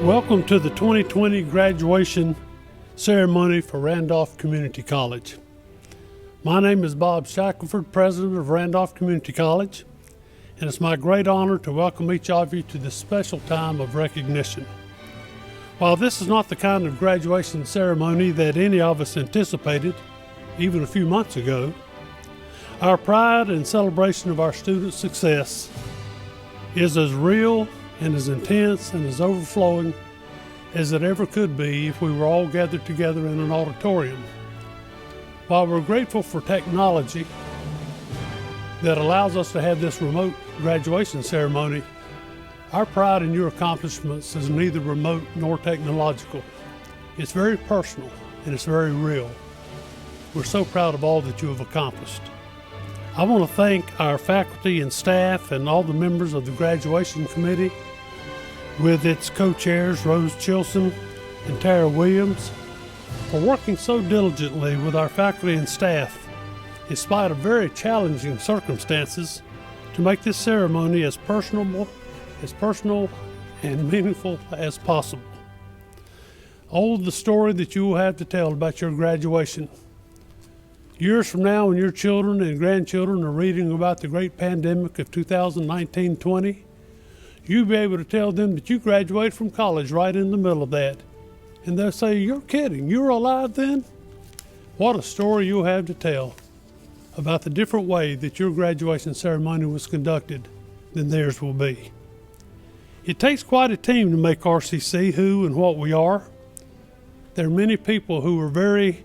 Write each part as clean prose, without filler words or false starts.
Welcome to the 2020 graduation ceremony for Randolph Community College. My name is Bob Shackelford, president of Randolph Community College, and it's my great honor to welcome each of you to this special time of recognition. While this is not the kind of graduation ceremony that any of us anticipated, even a few months ago, our pride and celebration of our students' success is as real and as intense and as overflowing as it ever could be if we were all gathered together in an auditorium. While we're grateful for technology that allows us to have this remote graduation ceremony, our pride in your accomplishments is neither remote nor technological. It's very personal and it's very real. We're so proud of all that you have accomplished. I want to thank our faculty and staff and all the members of the graduation committee, with its co-chairs Rose Chilson and Tara Williams, for working so diligently with our faculty and staff in spite of very challenging circumstances to make this ceremony as personal and meaningful as possible. Oh, the story that you will have to tell about your graduation. Years from now, when your children and grandchildren are reading about the great pandemic of 2019-20, you'll be able to tell them that you graduated from college right in the middle of that. And they'll say, "You're kidding, you were alive then?" What a story you'll have to tell about the different way that your graduation ceremony was conducted than theirs will be. It takes quite a team to make RCC who and what we are. There are many people who are very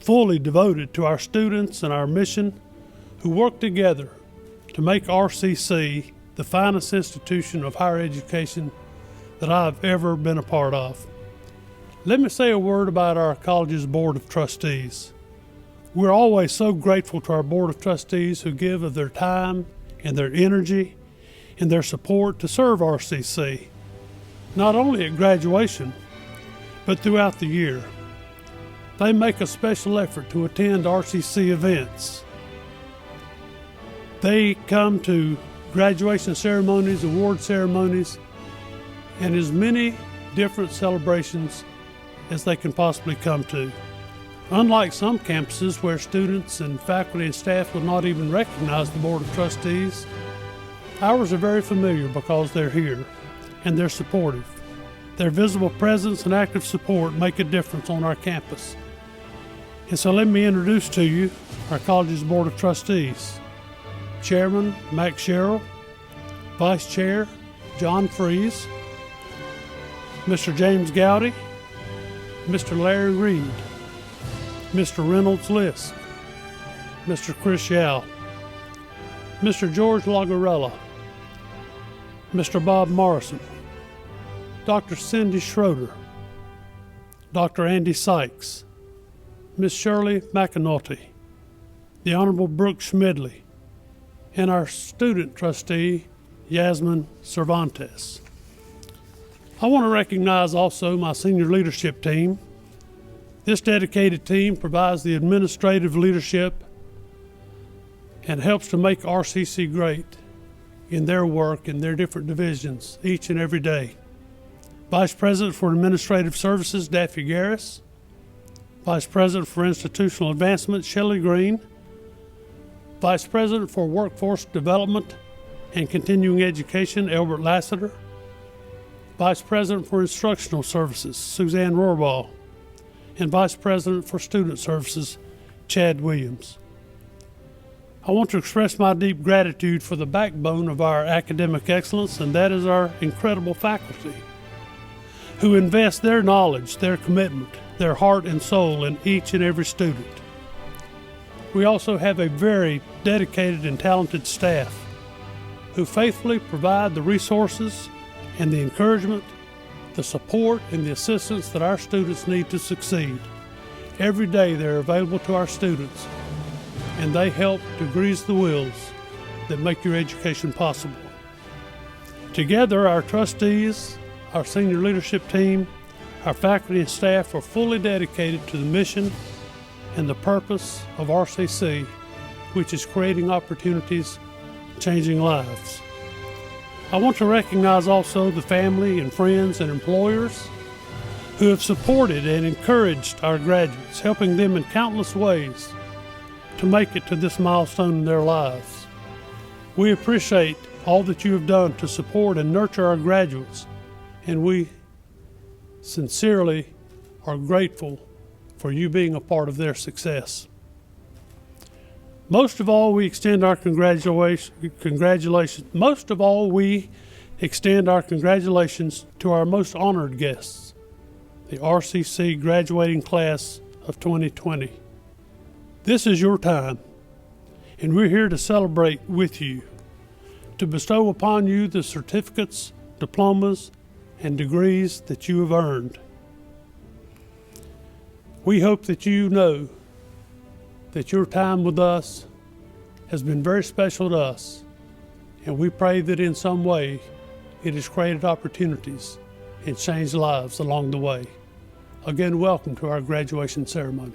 fully devoted to our students and our mission, who work together to make RCC the finest institution of higher education that I've ever been a part of. Let me say a word about our college's Board of Trustees. We're always so grateful to our Board of Trustees who give of their time and their energy and their support to serve RCC, not only at graduation, but throughout the year. They make a special effort to attend RCC events. They come to graduation ceremonies, award ceremonies, and as many different celebrations as they can possibly come to. Unlike some campuses where students and faculty and staff will not even recognize the Board of Trustees, ours are very familiar because they're here and they're supportive. Their visible presence and active support make a difference on our campus. And so let me introduce to you our college's Board of Trustees. Chairman Mac Sherrill, Vice Chair John Freeze, Mr. James Gowdy, Mr. Larry Reed, Mr. Reynolds Lisk, Mr. Chris Yao, Mr. George Lagarella, Mr. Bob Morrison, Dr. Cindy Schroeder, Dr. Andy Sykes, Ms. Shirley McAnulty, the Honorable Brooke Schmidley, and our student trustee, Yasmin Cervantes. I want to recognize also my senior leadership team. This dedicated team provides the administrative leadership and helps to make RCC great in their work in their different divisions each and every day. Vice President for Administrative Services, Daffy Garris. Vice President for Institutional Advancement, Shelley Green. Vice President for Workforce Development and Continuing Education, Albert Lassiter. Vice President for Instructional Services, Suzanne Rohrbaugh. And Vice President for Student Services, Chad Williams. I want to express my deep gratitude for the backbone of our academic excellence, and that is our incredible faculty, who invest their knowledge, their commitment, their heart and soul in each and every student. We also have a very dedicated and talented staff who faithfully provide the resources and the encouragement, the support and the assistance that our students need to succeed. Every day they're available to our students, and they help to grease the wheels that make your education possible. Together, our trustees, our senior leadership team, our faculty and staff are fully dedicated to the mission and the purpose of RCC, which is creating opportunities, changing lives. I want to recognize also the family and friends and employers who have supported and encouraged our graduates, helping them in countless ways to make it to this milestone in their lives. We appreciate all that you have done to support and nurture our graduates, and we sincerely are grateful for you being a part of their success. Most of all, we extend our congratulations. Most of all, we extend our congratulations to our most honored guests, the RCC graduating class of 2020. This is your time, and we're here to celebrate with you, to bestow upon you the certificates, diplomas, and degrees that you have earned. We hope that you know that your time with us has been very special to us, and we pray that in some way it has created opportunities and changed lives along the way. Again, welcome to our graduation ceremony.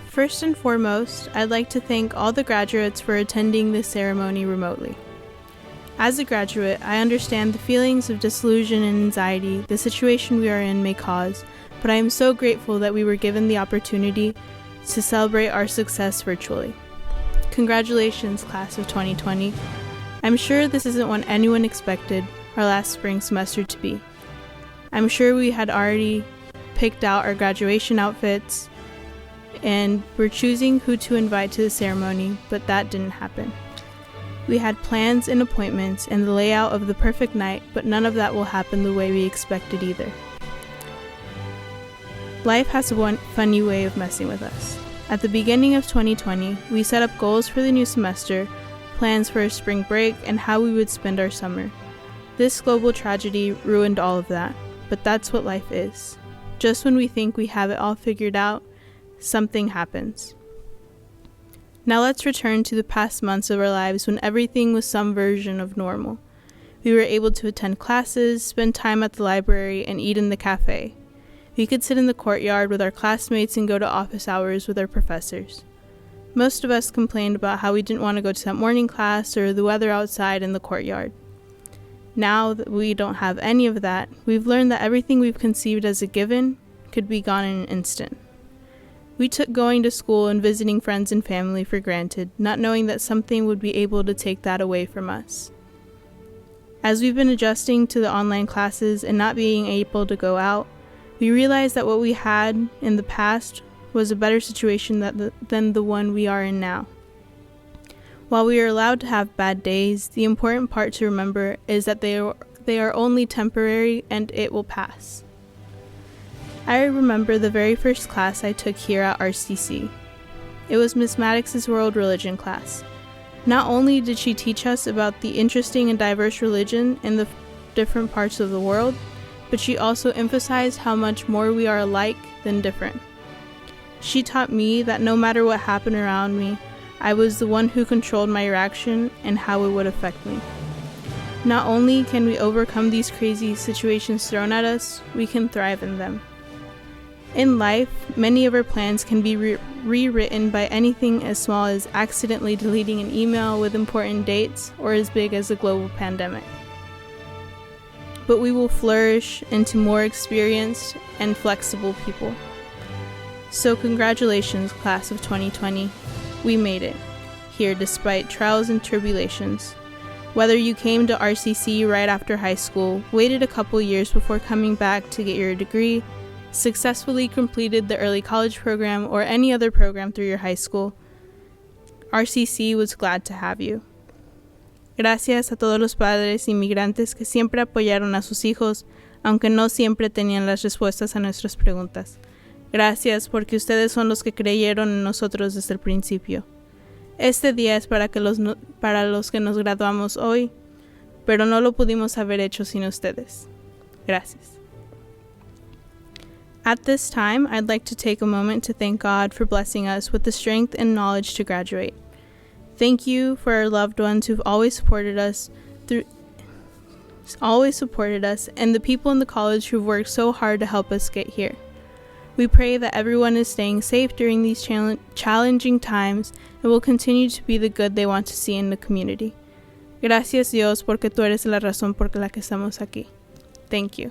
First and foremost, I'd like to thank all the graduates for attending this ceremony remotely. As a graduate, I understand the feelings of disillusion and anxiety the situation we are in may cause, but I am so grateful that we were given the opportunity to celebrate our success virtually. Congratulations, class of 2020. I'm sure this isn't what anyone expected our last spring semester to be. I'm sure we had already picked out our graduation outfits, and we're choosing who to invite to the ceremony, but that didn't happen. We had plans and appointments and the layout of the perfect night, but none of that will happen the way we expected either. Life has a funny way of messing with us. At the beginning of 2020, we set up goals for the new semester, plans for a spring break, and how we would spend our summer. This global tragedy ruined all of that, but that's what life is. Just when we think we have it all figured out, something happens. Now let's return to the past months of our lives when everything was some version of normal. We were able to attend classes, spend time at the library, and eat in the cafe. We could sit in the courtyard with our classmates and go to office hours with our professors. Most of us complained about how we didn't want to go to that morning class or the weather outside in the courtyard. Now that we don't have any of that, we've learned that everything we've conceived as a given could be gone in an instant. We took going to school and visiting friends and family for granted, not knowing that something would be able to take that away from us. As we've been adjusting to the online classes and not being able to go out, we realized that what we had in the past was a better situation than the one we are in now. While we are allowed to have bad days, the important part to remember is that they are only temporary and it will pass. I remember the very first class I took here at RCC. It was Miss Maddox's world religion class. Not only did she teach us about the interesting and diverse religion in the different parts of the world, but she also emphasized how much more we are alike than different. She taught me that no matter what happened around me, I was the one who controlled my reaction and how it would affect me. Not only can we overcome these crazy situations thrown at us, we can thrive in them. In life, many of our plans can be rewritten by anything as small as accidentally deleting an email with important dates or as big as a global pandemic. But we will flourish into more experienced and flexible people. So congratulations, class of 2020. We made it, here despite trials and tribulations. Whether you came to RCC right after high school, waited a couple years before coming back to get your degree, successfully completed the early college program or any other program through your high school, RCC was glad to have you. Gracias a todos los padres inmigrantes que siempre apoyaron a sus hijos, aunque no siempre tenían las respuestas a nuestras preguntas. Gracias porque ustedes son los que creyeron en nosotros desde el principio. Este día es para los que nos graduamos hoy, pero no lo pudimos haber hecho sin ustedes. Gracias. At this time, I'd like to take a moment to thank God for blessing us with the strength and knowledge to graduate. Thank you for our loved ones who've always supported us always supported us, and the people in the college who've worked so hard to help us get here. We pray that everyone is staying safe during these challenging times and will continue to be the good they want to see in the community. Gracias, Dios, porque tú eres la razón por la que estamos aquí. Thank you.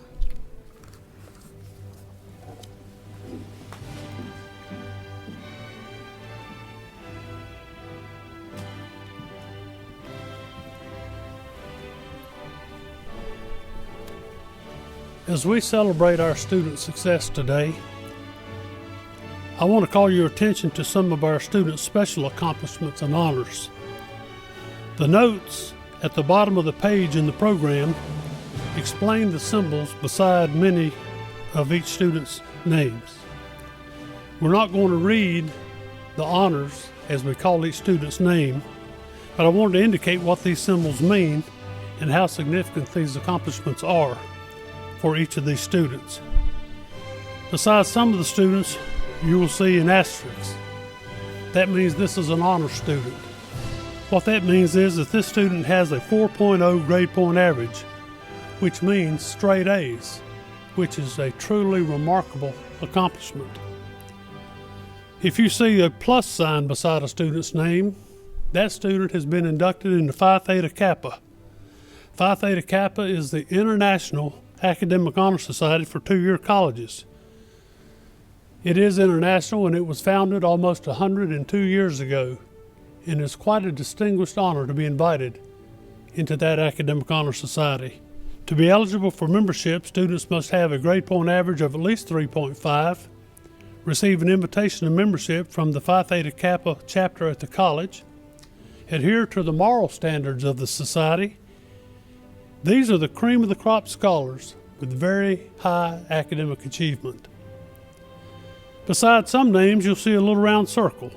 As we celebrate our student success today, I want to call your attention to some of our students' special accomplishments and honors. The notes at the bottom of the page in the program explain the symbols beside many of each student's names. We're not going to read the honors as we call each student's name, but I wanted to indicate what these symbols mean and how significant these accomplishments are for each of these students. Besides some of the students, you will see an asterisk. That means this is an honor student. What that means is that this student has a 4.0 grade point average, which means straight A's, which is a truly remarkable accomplishment. If you see a plus sign beside a student's name, that student has been inducted into Phi Theta Kappa. Phi Theta Kappa is the International Academic Honor Society for two-year colleges. It is international, and it was founded almost 102 years ago, and it's quite a distinguished honor to be invited into that Academic Honor Society. To be eligible for membership, students must have a grade point average of at least 3.5, receive an invitation to membership from the Phi Theta Kappa chapter at the college, adhere to the moral standards of the society. These are the cream of the crop scholars with very high academic achievement. Beside some names, you'll see a little round circle.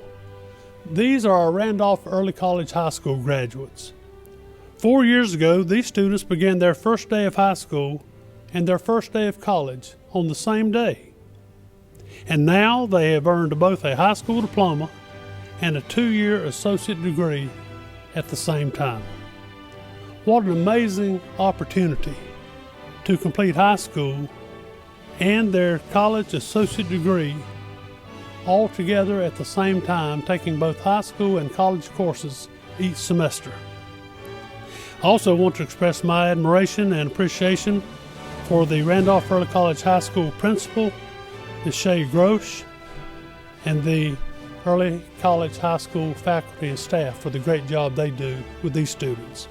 These are our Randolph Early College High School graduates. 4 years ago, these students began their first day of high school and their first day of college on the same day. And now they have earned both a high school diploma and a 2-year associate degree at the same time. What an amazing opportunity to complete high school and their college associate degree all together at the same time, taking both high school and college courses each semester. I also want to express my admiration and appreciation for the Randolph Early College High School principal, Ms. Shay Grosh, and the Early College High School faculty and staff for the great job they do with these students.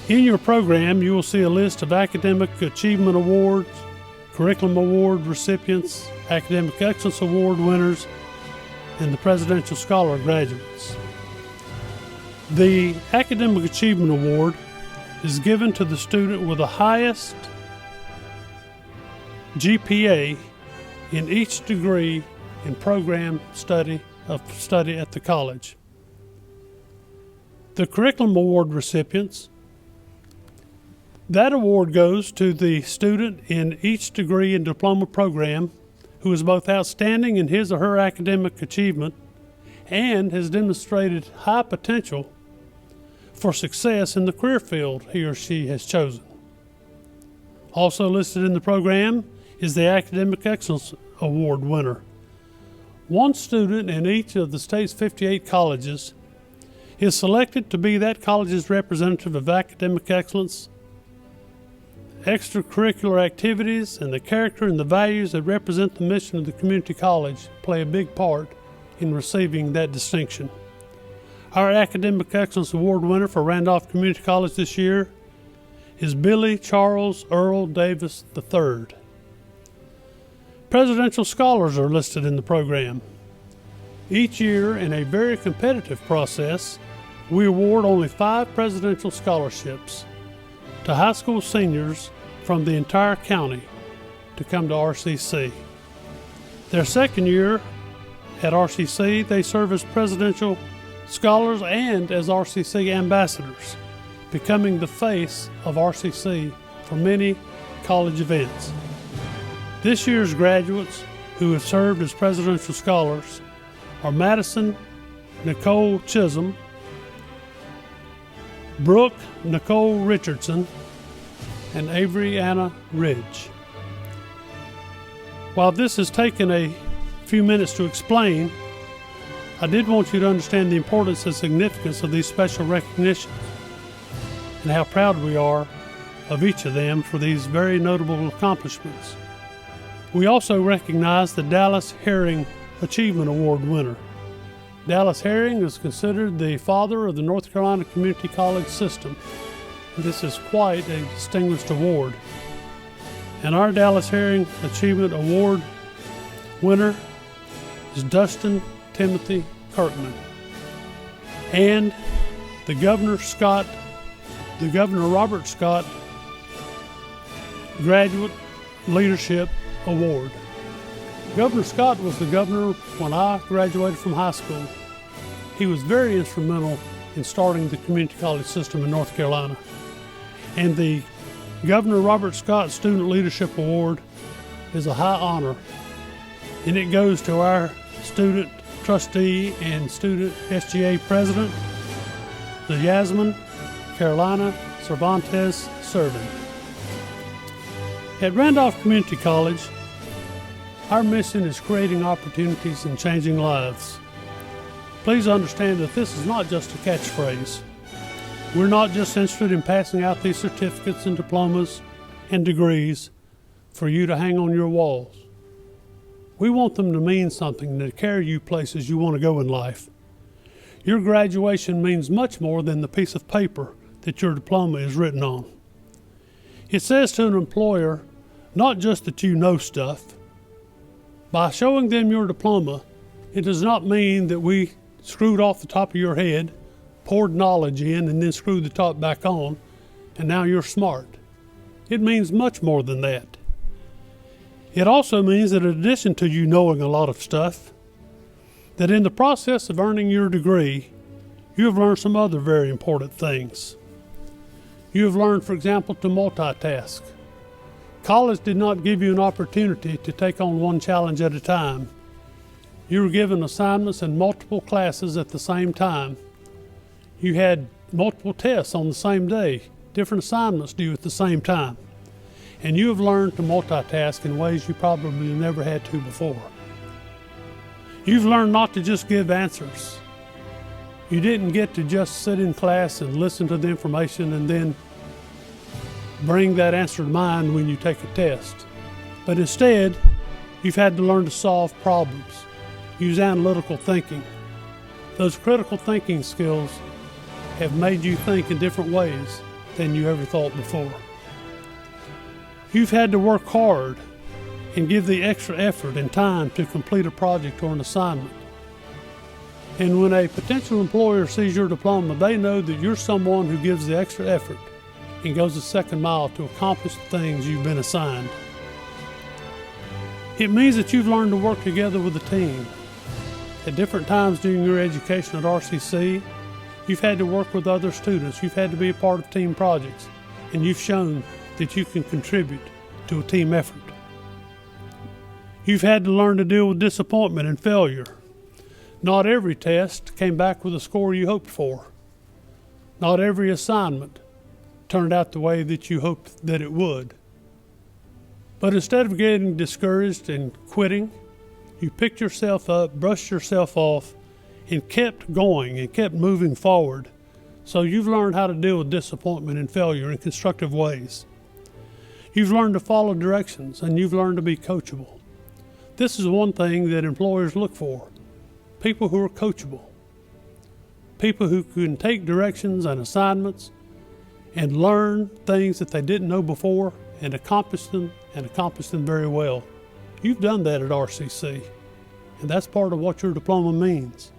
In your program, you will see a list of Academic Achievement Awards, Curriculum Award recipients, Academic Excellence Award winners, and the Presidential Scholar graduates. The Academic Achievement Award is given to the student with the highest GPA in each degree in program study at the college. The Curriculum Award recipients, that award goes to the student in each degree and diploma program who is both outstanding in his or her academic achievement and has demonstrated high potential for success in the career field he or she has chosen. Also listed in the program is the Academic Excellence Award winner. One student in each of the state's 58 colleges is selected to be that college's representative of academic excellence. Extracurricular activities and the character and the values that represent the mission of the community college play a big part in receiving that distinction. Our Academic Excellence Award winner for Randolph Community College this year is Billy Charles Earl Davis III. Presidential Scholars are listed in the program. Each year, in a very competitive process, we award only 5 presidential scholarships to high school seniors from the entire county to come to RCC. Their second year at RCC, they serve as presidential scholars and as RCC ambassadors, becoming the face of RCC for many college events. This year's graduates who have served as presidential scholars are Madison Nicole Chisholm, Brooke Nicole Richardson, and Avery Anna Ridge. While this has taken a few minutes to explain, I did want you to understand the importance and significance of these special recognitions and how proud we are of each of them for these very notable accomplishments. We also recognize the Dallas Herring Achievement Award winner. Dallas Herring is considered the father of the North Carolina Community College system. This is quite a distinguished award. And our Dallas Herring Achievement Award winner is Dustin Timothy Kirkman. And the Governor Robert Scott Graduate Leadership Award. Governor Scott was the governor when I graduated from high school. He was very instrumental in starting the community college system in North Carolina. And the Governor Robert Scott Student Leadership Award is a high honor, and it goes to our student trustee and student SGA president, the Yasmin Carolina Cervantes Servin. At Randolph Community College, our mission is creating opportunities and changing lives. Please understand that this is not just a catchphrase. We're not just interested in passing out these certificates and diplomas and degrees for you to hang on your walls. We want them to mean something, to carry you places you want to go in life. Your graduation means much more than the piece of paper that your diploma is written on. It says to an employer, not just that you know stuff. By showing them your diploma, it does not mean that we screwed off the top of your head, poured knowledge in, and then screwed the top back on, and now you're smart. It means much more than that. It also means that in addition to you knowing a lot of stuff, that in the process of earning your degree, you have learned some other very important things. You have learned, for example, to multitask. College did not give you an opportunity to take on one challenge at a time. You were given assignments in multiple classes at the same time. You had multiple tests on the same day, different assignments due at the same time. And you have learned to multitask in ways you probably never had to before. You've learned not to just give answers. You didn't get to just sit in class and listen to the information and then bring that answer to mind when you take a test. But instead, you've had to learn to solve problems, use analytical thinking. Those critical thinking skills have made you think in different ways than you ever thought before. You've had to work hard and give the extra effort and time to complete a project or an assignment. And when a potential employer sees your diploma, they know that you're someone who gives the extra effort and goes the second mile to accomplish the things you've been assigned. It means that you've learned to work together with a team. At different times during your education at RCC, you've had to work with other students, you've had to be a part of team projects, and you've shown that you can contribute to a team effort. You've had to learn to deal with disappointment and failure. Not every test came back with a score you hoped for. Not every assignment turned out the way that you hoped that it would. But instead of getting discouraged and quitting, you picked yourself up, brushed yourself off, and kept going and kept moving forward. So you've learned how to deal with disappointment and failure in constructive ways. You've learned to follow directions, and you've learned to be coachable. This is one thing that employers look for: people who are coachable, people who can take directions and assignments and learn things that they didn't know before and accomplish them very well. You've done that at RCC, and that's part of what your diploma means.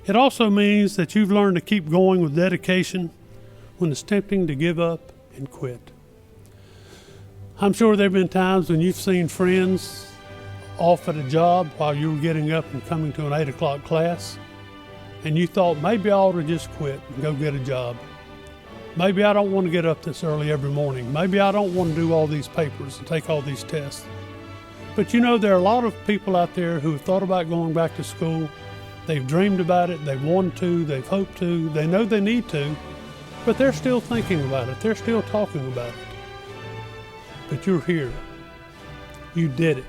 It also means that you've learned to keep going with dedication when it's tempting to give up and quit. I'm sure there have been times when you've seen friends off at a job while you were getting up and coming to an 8 o'clock class, and you thought, maybe I ought to just quit and go get a job. Maybe I don't want to get up this early every morning. Maybe I don't want to do all these papers and take all these tests. But you know, there are a lot of people out there who have thought about going back to school. They've dreamed about it, they've wanted to, they've hoped to, they know they need to, But they're still thinking about it. They're still talking about it. But you're here. You did it.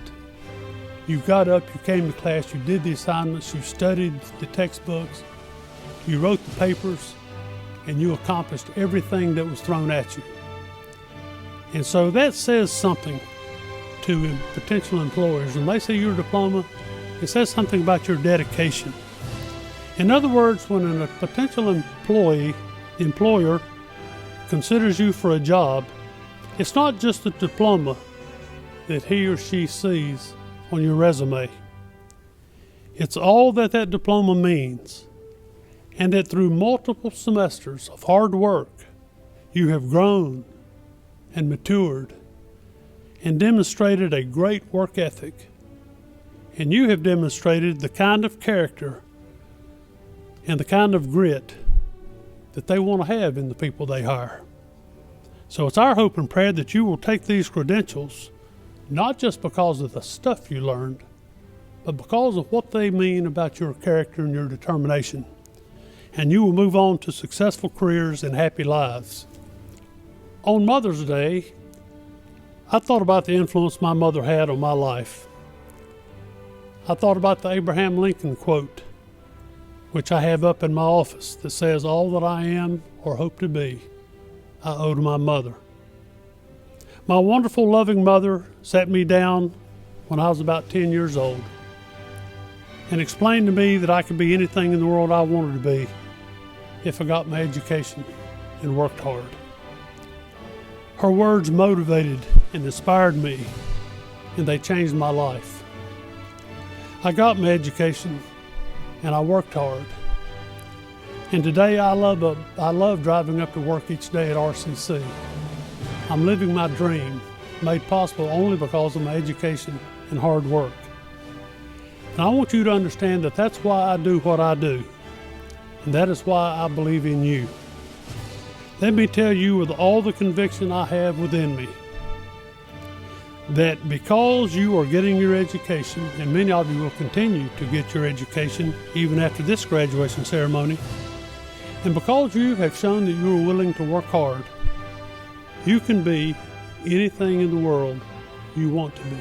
You got up, you came to class, you did the assignments, you studied the textbooks, you wrote the papers, and you accomplished everything that was thrown at you. And so that says something to potential employers. When they see your diploma, it says something about your dedication. In other words, when a potential employer considers you for a job, it's not just the diploma that he or she sees on your resume. It's all that that diploma means, and that through multiple semesters of hard work, you have grown and matured and demonstrated a great work ethic. And you have demonstrated the kind of character and the kind of grit that they want to have in the people they hire. So it's our hope and prayer that you will take these credentials, not just because of the stuff you learned, but because of what they mean about your character and your determination. And you will move on to successful careers and happy lives. On Mother's Day, I thought about the influence my mother had on my life. I thought about the Abraham Lincoln quote, which I have up in my office, that says, "All that I am or hope to be, I owe to my mother." My wonderful, loving mother sat me down when I was about 10 years old and explained to me that I could be anything in the world I wanted to be if I got my education and worked hard. Her words motivated and inspired me, and they changed my life. I got my education and I worked hard. And today I love driving up to work each day at RCC. I'm living my dream, made possible only because of my education and hard work. And I want you to understand that that's why I do what I do. And that is why I believe in you. Let me tell you with all the conviction I have within me, that because you are getting your education, and many of you will continue to get your education even after this graduation ceremony, and because you have shown that you are willing to work hard, you can be anything in the world you want to be.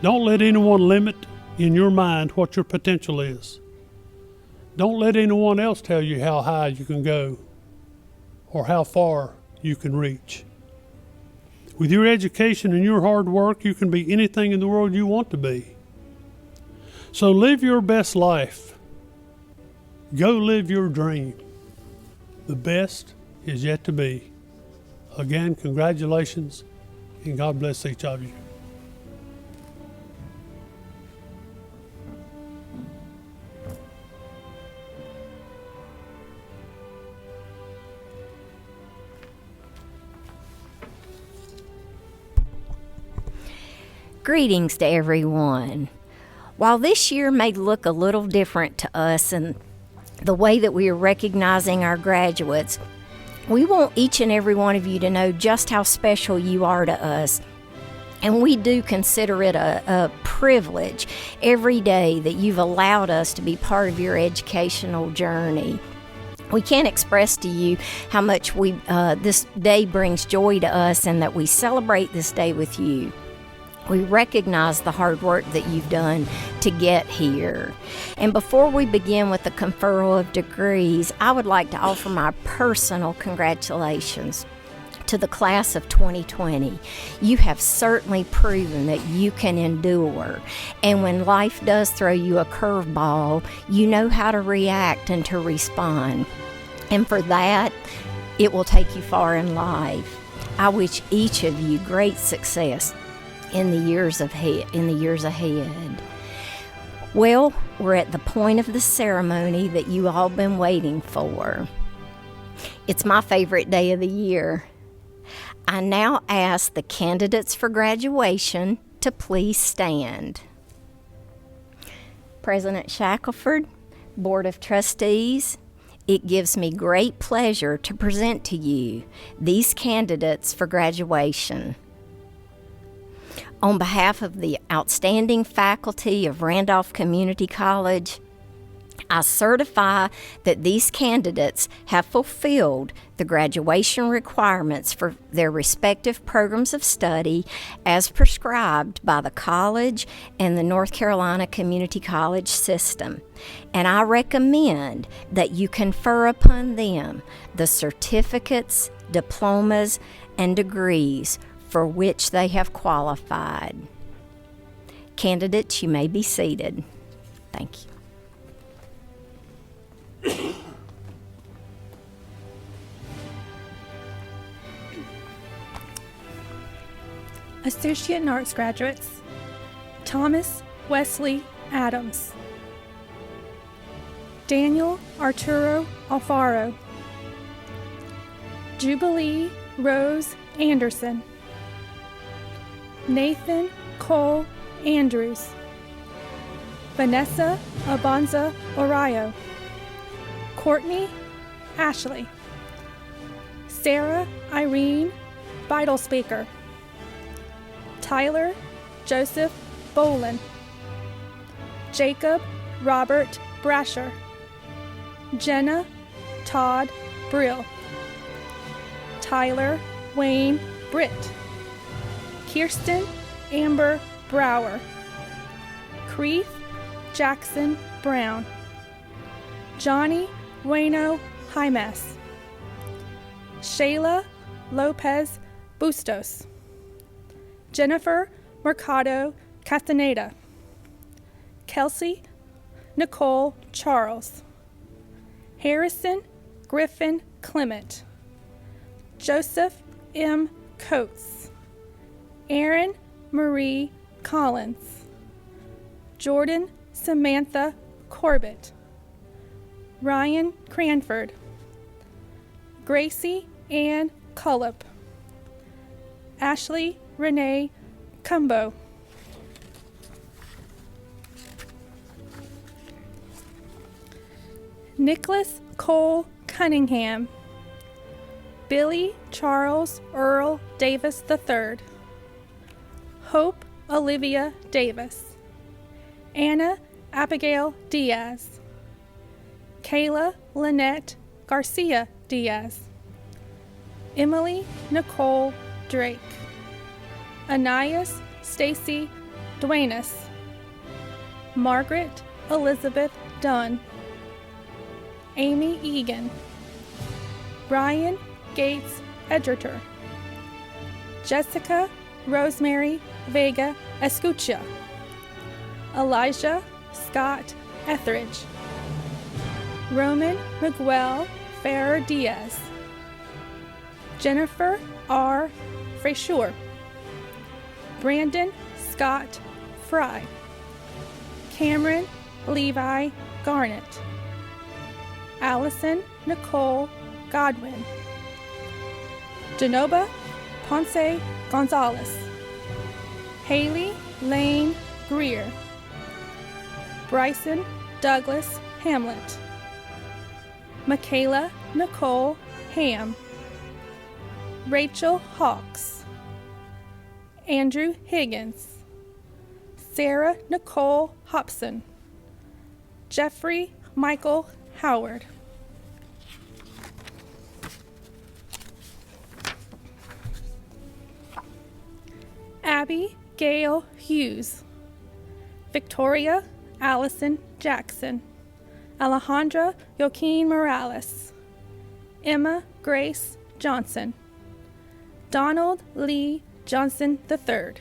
Don't let anyone limit in your mind what your potential is. Don't let anyone else tell you how high you can go or how far you can reach. With your education and your hard work, you can be anything in the world you want to be. So live your best life. Go live your dream. The best is yet to be. Again, congratulations, and God bless each of you. Greetings to everyone. While this year may look a little different to us in the way that we are recognizing our graduates, we want each and every one of you to know just how special you are to us. And we do consider it a privilege every day that you've allowed us to be part of your educational journey. We can't express to you how much this day brings joy to us and that we celebrate this day with you. We recognize the hard work that you've done to get here. And before we begin with the conferral of degrees, I would like to offer my personal congratulations to the class of 2020. You have certainly proven that you can endure. And when life does throw you a curveball, you know how to react and to respond. And for that, it will take you far in life. I wish each of you great success in the years ahead. Well, we're at the point of the ceremony that you all been waiting for. It's my favorite day of the year. I now ask the candidates for graduation to please stand. President Shackelford, Board of Trustees, it gives me great pleasure to present to you these candidates for graduation. On behalf of the outstanding faculty of Randolph Community College, I certify that these candidates have fulfilled the graduation requirements for their respective programs of study as prescribed by the college and the North Carolina Community College system. And I recommend that you confer upon them the certificates, diplomas, and degrees for which they have qualified. Candidates, you may be seated. Thank you. Associate in Arts graduates: Thomas Wesley Adams, Daniel Arturo Alfaro, Jubilee Rose Anderson, Nathan Cole Andrews, Vanessa Abanza Orayo, Courtney Ashley, Sarah Irene Beidelspeaker, Tyler Joseph Bolin, Jacob Robert Brasher, Jenna Todd Brill, Tyler Wayne Britt, Kirsten Amber Brower, Creeth Jackson Brown, Johnny Wayno Jaimes, Shayla Lopez Bustos, Jennifer Mercado Castaneda, Kelsey Nicole Charles, Harrison Griffin Clement, Joseph M. Coates, Aaron Marie Collins, Jordan Samantha Corbett, Ryan Cranford, Gracie Ann Cullip, Ashley Renee Cumbo, Nicholas Cole Cunningham, Billy Charles Earl Davis III, Hope Olivia Davis, Anna Abigail Diaz, Kayla Lynette Garcia Diaz, Emily Nicole Drake, Anais Stacy Duenas, Margaret Elizabeth Dunn, Amy Egan, Brian Gates Edgerter, Jessica Rosemary Vega Escucha, Elijah Scott Etheridge, Roman Miguel Ferrer Diaz, Jennifer R. Freshur, Brandon Scott Fry, Cameron Levi Garnett, Allison Nicole Godwin, Genoba Ponce Gonzalez, Haley Lane Greer, Bryson Douglas Hamlet, Michaela Nicole Ham, Rachel Hawks, Andrew Higgins, Sarah Nicole Hobson, Jeffrey Michael Howard. Abby Gail Hughes, Victoria Allison Jackson, Alejandra Joaquin Morales, Emma Grace Johnson, Donald Lee Johnson III,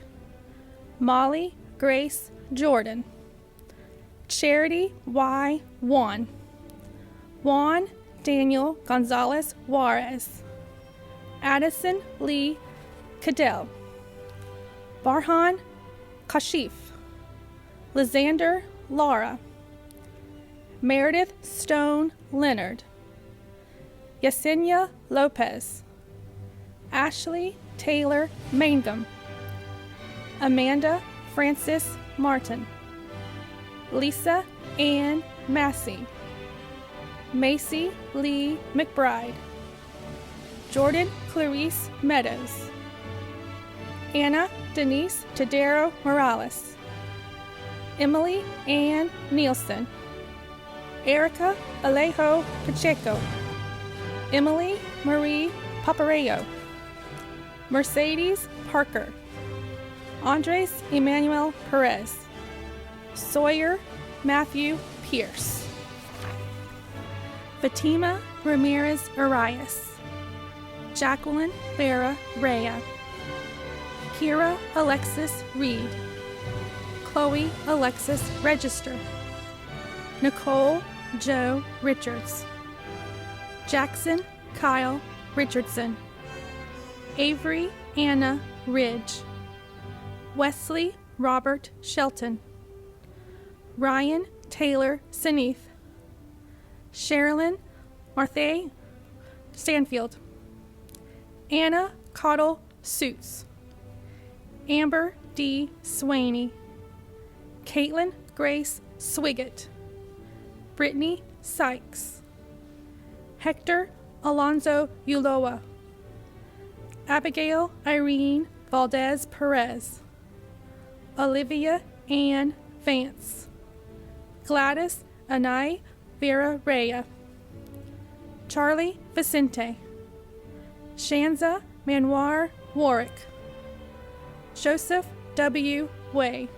Molly Grace Jordan, Charity Y. Juan Daniel Gonzalez Juarez, Addison Lee Cadell, Barhan Kashif, Lysander Lara, Meredith Stone Leonard, Yesenia Lopez, Ashley Taylor Mangum, Amanda Francis Martin, Lisa Ann Massey, Macy Lee McBride, Jordan Clarice Meadows, Anna Denise Tadero Morales, Emily Ann Nielsen, Erica Alejo Pacheco, Emily Marie Papareyo, Mercedes Parker, Andres Emmanuel Perez, Sawyer Matthew Pierce, Fatima Ramirez Arias, Jacqueline Vera Rea, Kira Alexis Reed, Chloe Alexis Register, Nicole Joe Richards, Jackson Kyle Richardson, Avery Anna Ridge, Wesley Robert Shelton, Ryan Taylor Sineth, Sherilyn Marthe Stanfield, Anna Cottle Suits, Amber D. Swaney, Caitlin Grace Swiggett, Brittany Sykes, Hector Alonzo Uloa, Abigail Irene Valdez Perez, Olivia Ann Vance, Gladys Anai Vera Rea, Charlie Vicente, Shanza Manwar Warwick, Joseph W. Way,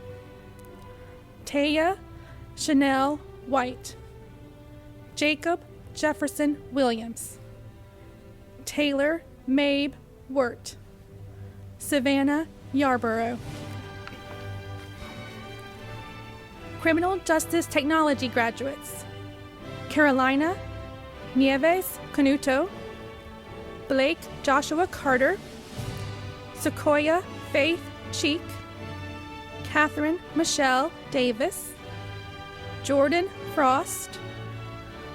Taya Chanel White, Jacob Jefferson Williams, Taylor Mabe Wirt, Savannah Yarborough. Criminal Justice Technology graduates: Carolina Nieves Canuto, Blake Joshua Carter, Sequoia Faith Cheek, Catherine Michelle Davis, Jordan Frost,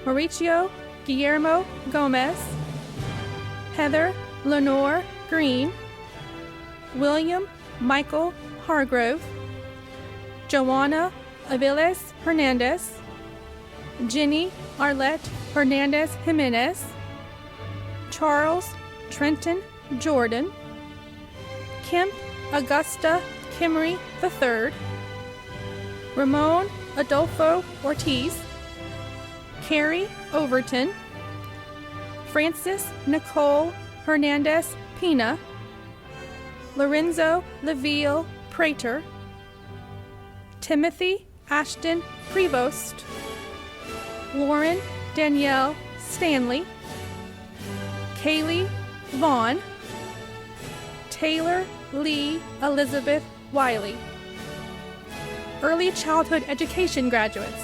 Mauricio Guillermo Gomez, Heather Lenore Green, William Michael Hargrove, Joanna Aviles Hernandez, Jenny Arlette Hernandez Jimenez, Charles Trenton Jordan, Kim Augusta Kimmery III, Ramon Adolfo Ortiz, Carrie Overton, Francis Nicole Hernandez Pina, Lorenzo Leville Prater, Timothy Ashton Prevost, Lauren Danielle Stanley, Kaylee Vaughn, Taylor Lee Elizabeth Wiley. Early Childhood Education graduates: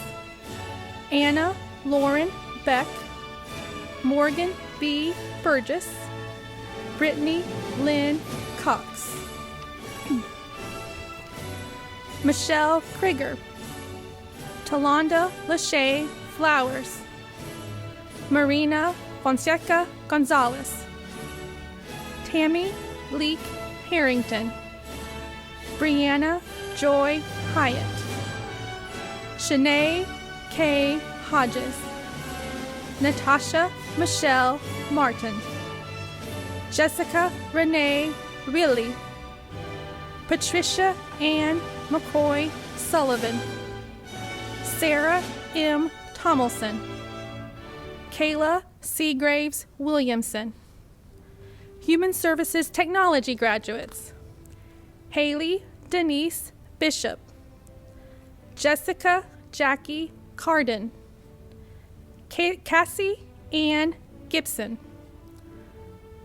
Anna Lauren Beck, Morgan B. Burgess, Brittany Lynn Cox, Michelle Krieger, Talonda Lachey Flowers, Marina Fonseca Gonzalez, Tammy Leek Harrington, Brianna Joy Hyatt, Shanae K. Hodges, Natasha Michelle Martin, Jessica Renee Riley, Patricia Ann McCoy Sullivan, Sarah M. Tomlinson, Kayla Seagraves Williamson. Human Services Technology graduates: Haley Denise Bishop, Jessica Jackie Carden, Cassie Ann Gibson,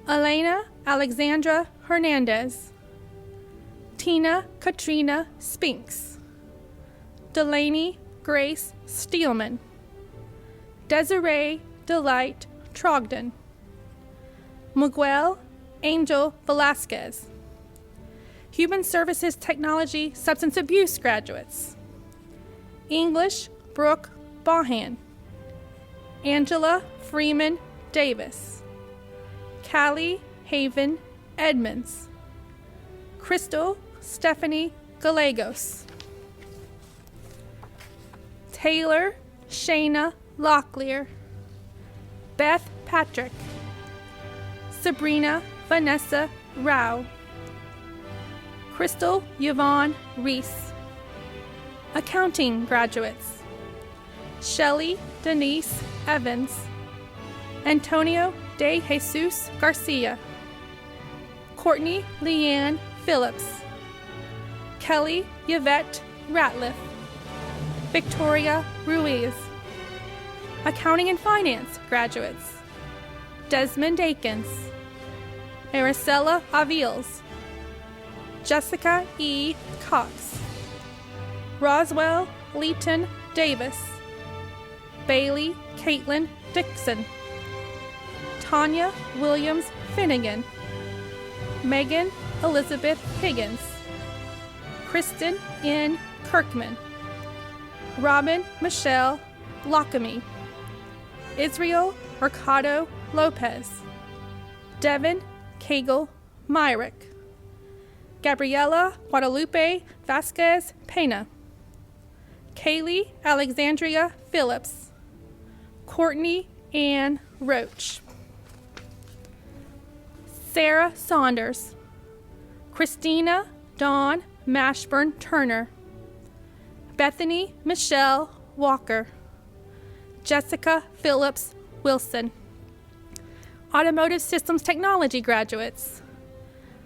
Elena Alexandra Hernandez, Tina Katrina Spinks, Delaney Grace Steelman, Desiree Delight Trogdon, Miguel Angel Velasquez. Human Services Technology Substance Abuse graduates: English Brooke Bahan, Angela Freeman Davis, Callie Haven Edmonds, Crystal Stephanie Gallegos, Taylor Shayna Locklear, Beth Patrick, Sabrina Vanessa Rao, Crystal Yvonne Reese. Accounting graduates: Shelley Denise Evans, Antonio de Jesus Garcia, Courtney Leanne Phillips, Kelly Yvette Ratliff, Victoria Ruiz. Accounting and Finance graduates: Desmond Akins, Maricela Aviles, Jessica E. Cox, Roswell Leeton Davis, Bailey Caitlin Dixon, Tanya Williams Finnegan, Megan Elizabeth Higgins, Kristen N. Kirkman, Robin Michelle Lockamy, Israel Mercado Lopez, Devin Cagle Myrick, Gabriela Guadalupe Vasquez Pena, Kaylee Alexandria Phillips, Courtney Ann Roach, Sarah Saunders, Christina Dawn Mashburn Turner, Bethany Michelle Walker, Jessica Phillips Wilson. Automotive Systems Technology graduates: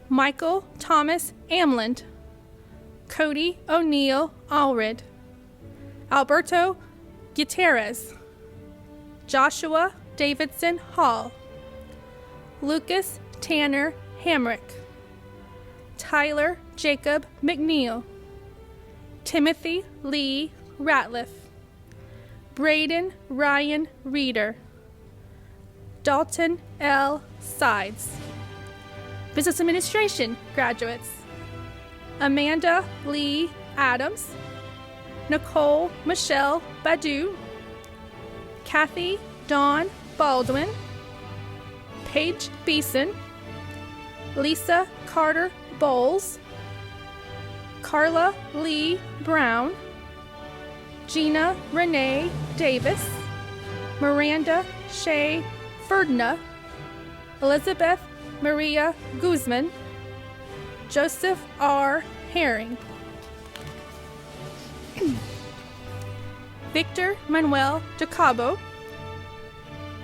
Michael Thomas Amland, Cody O'Neill Allred, Alberto Gutierrez, Joshua Davidson Hall, Lucas Tanner Hamrick, Tyler Jacob McNeil, Timothy Lee Ratliff, Braden Ryan Reeder, Dalton L. Sides. Business Administration graduates: Amanda Lee Adams, Nicole Michelle Badu, Kathy Dawn Baldwin, Paige Beeson, Lisa Carter Bowles, Carla Lee Brown, Gina Renee Davis, Miranda Shea Ferdinand, Elizabeth Maria Guzman, Joseph R. Herring, Victor Manuel Jacobo,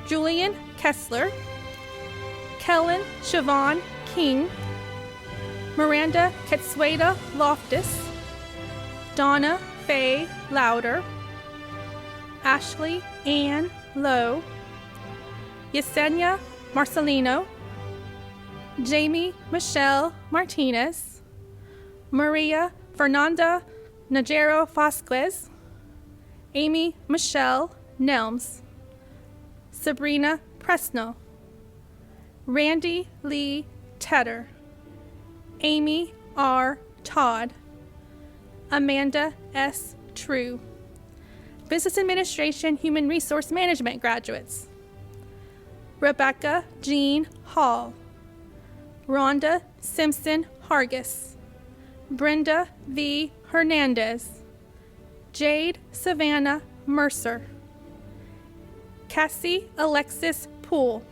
Julian Kessler, Kellen Siobhan King, Miranda Ketsueda Loftus, Donna Faye Louder, Ashley Ann Lowe, Yesenia Marcelino, Jamie Michelle Martinez, Maria Fernanda Najero Vasquez, Amy Michelle Nelms, Sabrina Presnell, Randy Lee Tedder, Amy R. Todd, Amanda S. True. Business Administration Human Resource Management graduates: Rebecca Jean Hall, Rhonda Simpson Hargis, Brenda V. Hernandez, Jade Savannah Mercer, Cassie Alexis Poole,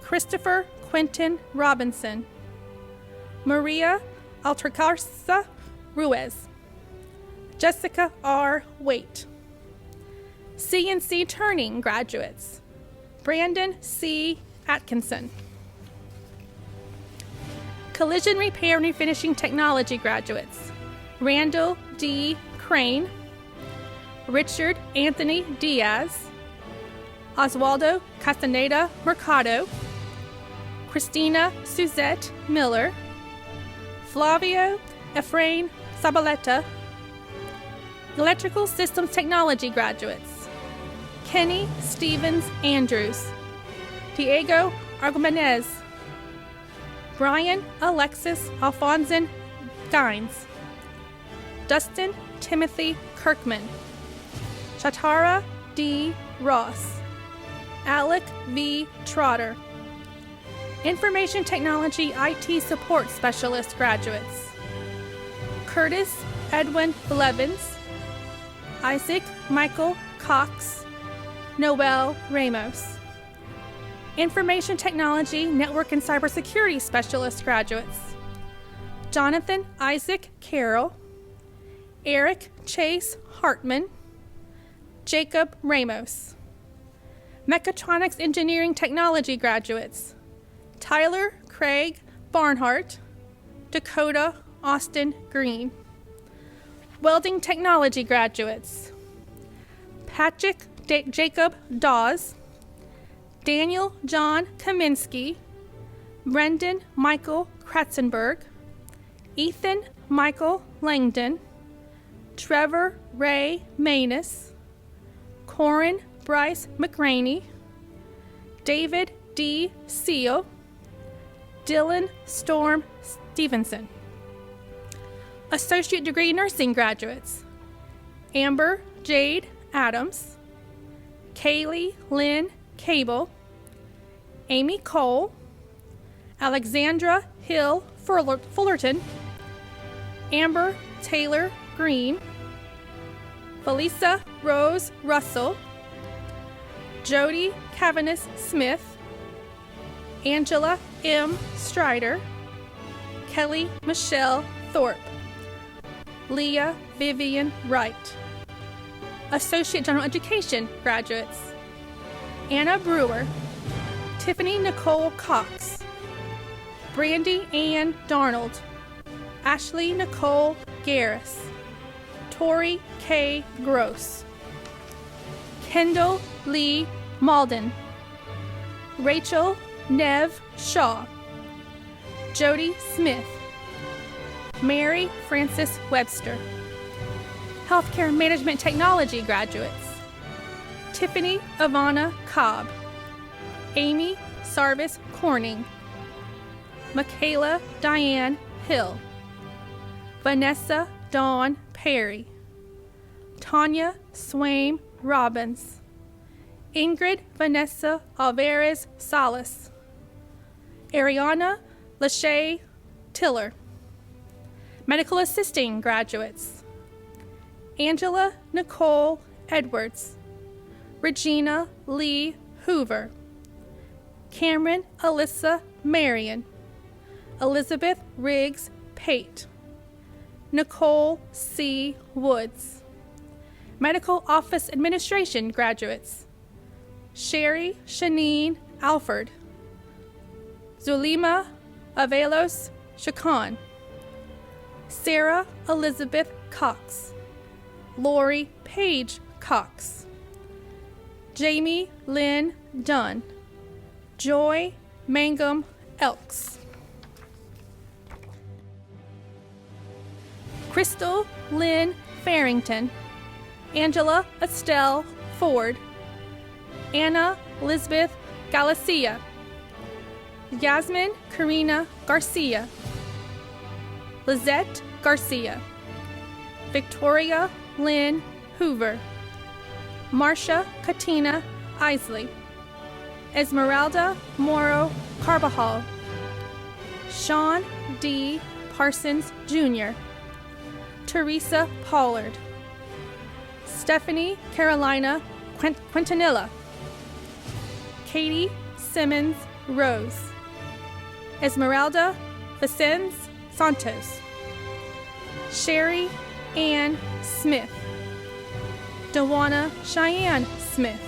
Christopher Quentin Robinson, Maria Altracarza Ruiz, Jessica R. Waite. CNC Turning graduates: Brandon C. Atkinson. Collision Repair and Refinishing Technology graduates: Randall D. Crane, Richard Anthony Diaz, Oswaldo Castaneda Mercado, Christina Suzette Miller, Flavio Efrain Sabaleta. Electrical Systems Technology graduates: Kenny Stevens Andrews, Diego Argumenez, Brian Alexis Alfonsin Gines, Dustin Timothy Kirkman, Shatara D. Ross, Alec V. Trotter. Information Technology IT Support Specialist graduates: Curtis Edwin Blevins, Isaac Michael Cox, Noel Ramos. Information Technology Network and Cybersecurity Specialist graduates: Jonathan Isaac Carroll, Eric Chase Hartman, Jacob Ramos. Mechatronics Engineering Technology graduates, Tyler Craig Barnhart, Dakota Austin Green. Welding Technology graduates, Patrick Jacob Dawes, Daniel John Kaminsky, Brendan Michael Kratzenberg, Ethan Michael Langdon, Trevor Ray Manus, Corin Bryce McRaney, David D. Seal, Dylan Storm Stevenson. Associate Degree Nursing graduates, Amber Jade Adams, Kaylee Lynn Cable, Amy Cole, Alexandra Hill Fullerton, Amber Taylor Green, Felisa Rose Russell, Jody Cavanis Smith, Angela M. Strider, Kelly Michelle Thorpe, Leah Vivian Wright. Associate General Education graduates, Anna Brewer, Tiffany Nicole Cox, Brandy Ann Darnold, Ashley Nicole Garris, Tori K. Gross, Kendall Lee Malden, Rachel Nev Shaw, Jody Smith, Mary Frances Webster. Healthcare Management Technology graduates, Tiffany Ivana Cobb, Amy Sarvis Corning, Michaela Diane Hill, Vanessa Dawn Perry, Tanya Swaim Robbins, Ingrid Vanessa Alvarez Salas, Ariana Lachey Tiller. Medical Assisting graduates, Angela Nicole Edwards, Regina Lee Hoover, Cameron Alyssa Marion, Elizabeth Riggs Pate, Nicole C. Woods. Medical Office Administration graduates, Sherry Shanine Alford, Zulima Avelos Shakan, Sarah Elizabeth Cox, Lori Paige Cox, Jamie Lynn Dunn, Joy Mangum Elks, Crystal Lynn Farrington, Angela Estelle Ford, Anna Elizabeth Galicia, Yasmin Karina Garcia, Lizette Garcia, Victoria Lynn Hoover, Marcia Katina Isley, Esmeralda Moro Carbajal, Sean D. Parsons Jr., Teresa Pollard, Stephanie Carolina Quintanilla, Katie Simmons Rose, Esmeralda Vicens Santos, Sherry Ann Smith, Dewana Cheyenne Smith,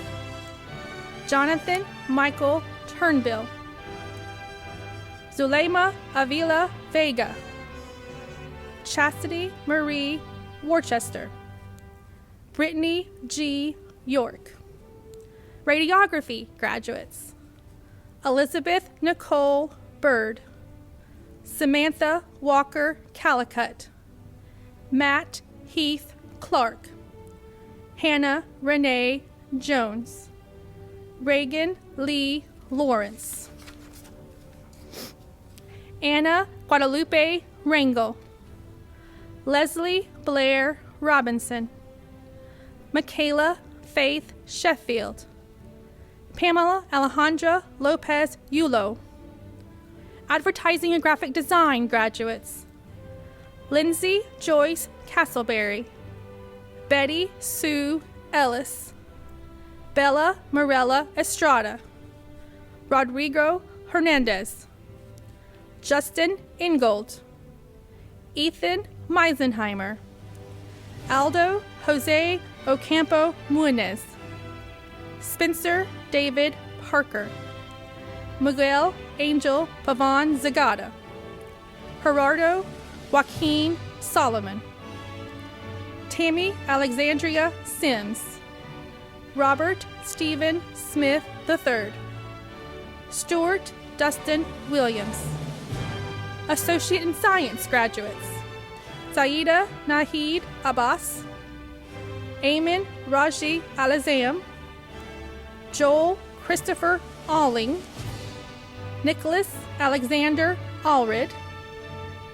Jonathan Michael Turnbill, Zulema Avila Vega, Chastity Marie Worcester, Brittany G. York. Radiography graduates, Elizabeth Nicole Bird, Samantha Walker Calicut, Matt Heath Clark, Hannah Renee Jones, Reagan Lee Lawrence, Anna Guadalupe Rangel, Leslie Blair Robinson, Michaela Faith Sheffield, Pamela Alejandra Lopez Yulo. Advertising and Graphic Design graduates, Lindsay Joyce Castleberry, Betty Sue Ellis, Bella Morella Estrada, Rodrigo Hernandez, Justin Ingold, Ethan Meisenheimer, Aldo Jose Ocampo Muñez, Spencer David Parker, Miguel Angel Pavan Zagata, Gerardo Joaquin Solomon, Tammy Alexandria Sims, Robert Stephen Smith III, Stuart Dustin Williams. Associate in Science graduates: Saida Nahid Abbas, Ayman Raji Alazam, Joel Christopher Alling, Nicholas Alexander Allred,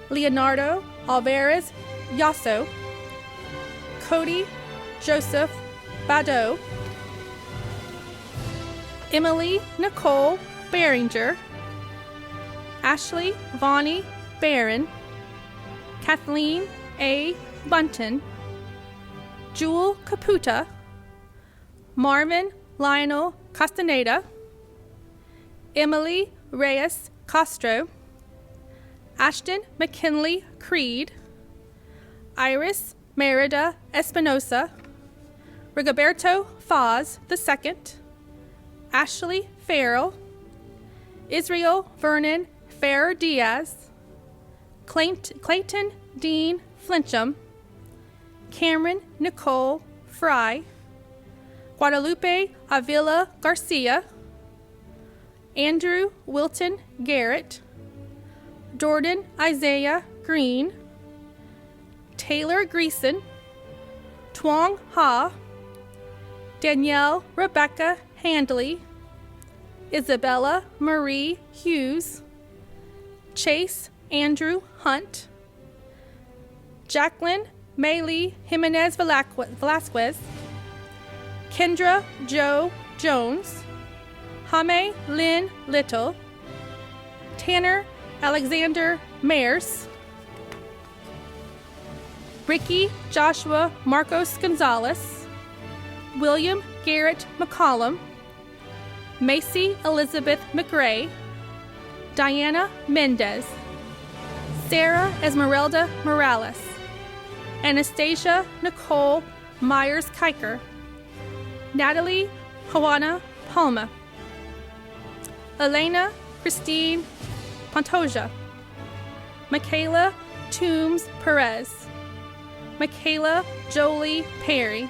Leonardo Alvarez Yasso, Cody Joseph Badeau, Emily Nicole Behringer, Ashley Vonnie Barron, Kathleen A. Bunton, Jewel Caputa, Marvin Lionel Castaneda, Emily Reyes Castro, Ashton McKinley Creed, Iris Merida Espinosa, Rigoberto Foz II, Ashley Farrell, Israel Vernon Farrer Diaz, Clayton Dean Flincham, Cameron Nicole Fry, Guadalupe Avila Garcia, Andrew Wilton Garrett, Jordan Isaiah Green, Taylor Greason, Tuong Ha, Danielle Rebecca Handley, Isabella Marie Hughes, Chase Andrew Hunt, Jacqueline Maylee Jimenez Velasquez, Kendra Joe Jones, Hame Lynn Little, Tanner Alexander Mayers, Ricky Joshua Marcos Gonzalez, William Garrett McCollum, Macy Elizabeth McRae, Diana Mendez, Sarah Esmeralda Morales, Anastasia Nicole Myers-Kiker, Natalie Juana Palma, Elena Christine Pantoja, Michaela Toombs Perez, Michaela Jolie Perry,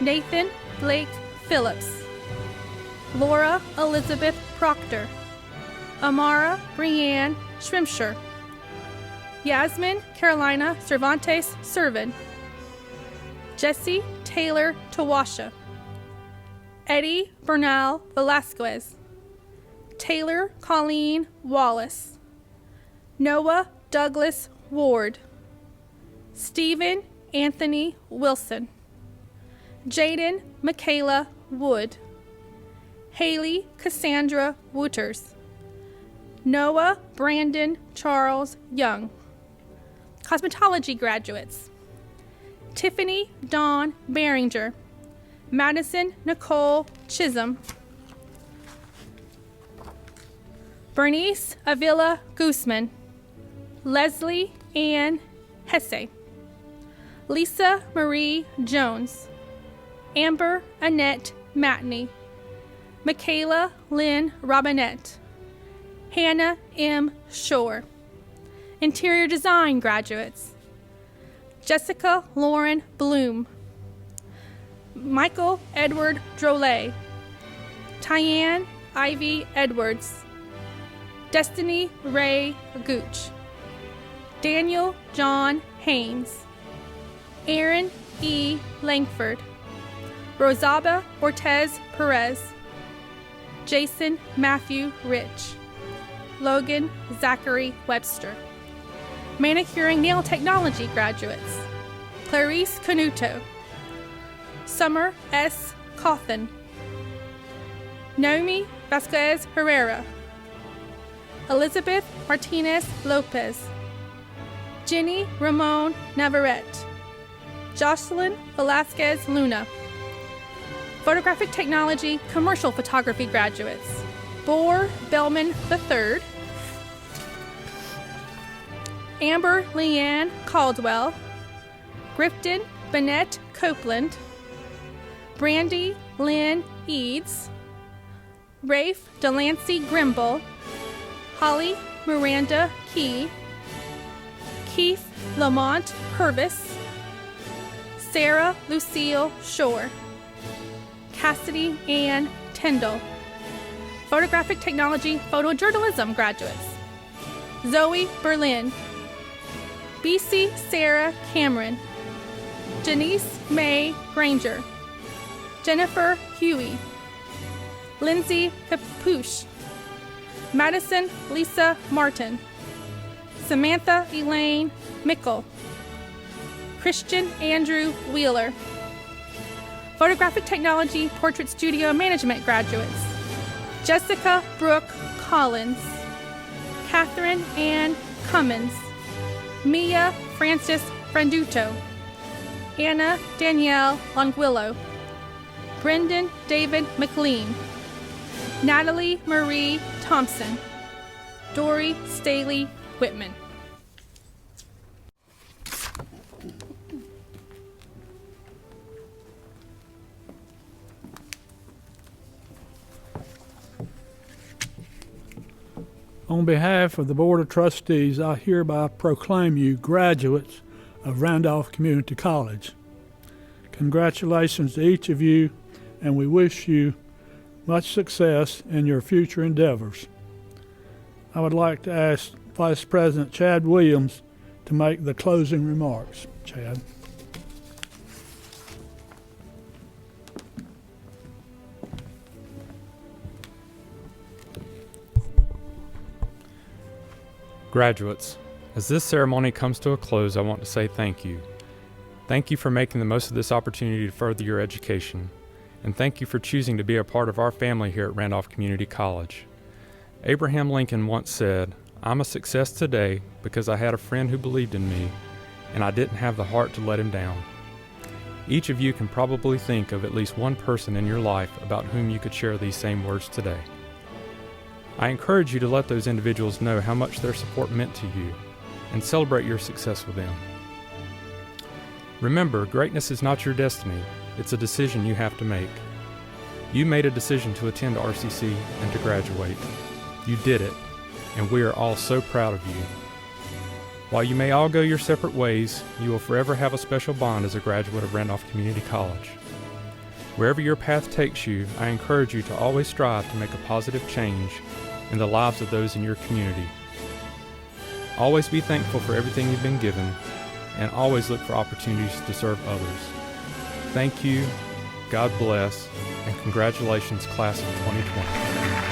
Nathan Blake Phillips, Laura Elizabeth Proctor, Amara Brianne Schrimsher, Yasmin Carolina Cervantes Servin, Jesse Taylor Tawasha, Eddie Bernal Velasquez, Taylor Colleen Wallace, Noah Douglas Ward, Stephen Anthony Wilson, Jaden Michaela Wood, Haley Cassandra Wooters, Noah Brandon Charles Young. Cosmetology graduates: Tiffany Dawn Behringer, Madison Nicole Chisholm, Bernice Avila Guzman, Leslie Ann Hesse, Lisa Marie Jones, Amber Annette Matney, Michaela Lynn Robinette, Hannah M. Shore. Interior design graduates: Jessica Lauren Bloom, Michael Edward Drolet, Tyann Ivy Edwards, Destiny Ray Gooch, Daniel John Haynes, Aaron E. Langford, Rosaba Ortez Perez, Jason Matthew Rich, Logan Zachary Webster. Manicuring nail technology graduates: Clarice Canuto, Summer S. Cawthon, Naomi Vasquez Herrera, Elizabeth Martinez Lopez, Jenny Ramon Navarrete, Jocelyn Velasquez Luna. Photographic technology commercial photography graduates: Boar Bellman III, Amber Leanne Caldwell, Grifton Bennett Copeland, Brandy Lynn Eads, Rafe Delancey Grimble, Holly Miranda Key, Keith Lamont Purvis, Sarah Lucille Shore, Cassidy Ann Tyndall. Photographic Technology Photojournalism graduates: Zoe Berlin, BC Sarah Cameron, Janice May Granger, Jennifer Huey, Lindsay Capuche, Madison Lisa Martin, Samantha Elaine Mickle, Christian Andrew Wheeler. Photographic Technology Portrait Studio Management graduates: Jessica Brooke Collins, Catherine Ann Cummins, Mia Francis Franduto, Anna Danielle Longwillow, Brendan David McLean, Natalie Marie Thompson, Dory Staley Whitman. On behalf of the Board of Trustees, I hereby proclaim you graduates of Randolph Community College. Congratulations to each of you, and we wish you much success in your future endeavors. I would like to ask Vice President Chad Williams to make the closing remarks. Chad. Graduates, as this ceremony comes to a close, I want to say thank you. Thank you for making the most of this opportunity to further your education, and thank you for choosing to be a part of our family here at Randolph Community College. Abraham Lincoln once said, "I'm a success today because I had a friend who believed in me, and I didn't have the heart to let him down." Each of you can probably think of at least one person in your life about whom you could share these same words today. I encourage you to let those individuals know how much their support meant to you and celebrate your success with them. Remember, greatness is not your destiny, it's a decision you have to make. You made a decision to attend RCC and to graduate. You did it, and we are all so proud of you. While you may all go your separate ways, you will forever have a special bond as a graduate of Randolph Community College. Wherever your path takes you, I encourage you to always strive to make a positive change in the lives of those in your community. Always be thankful for everything you've been given, and always look for opportunities to serve others. Thank you, God bless, and congratulations, class of 2020.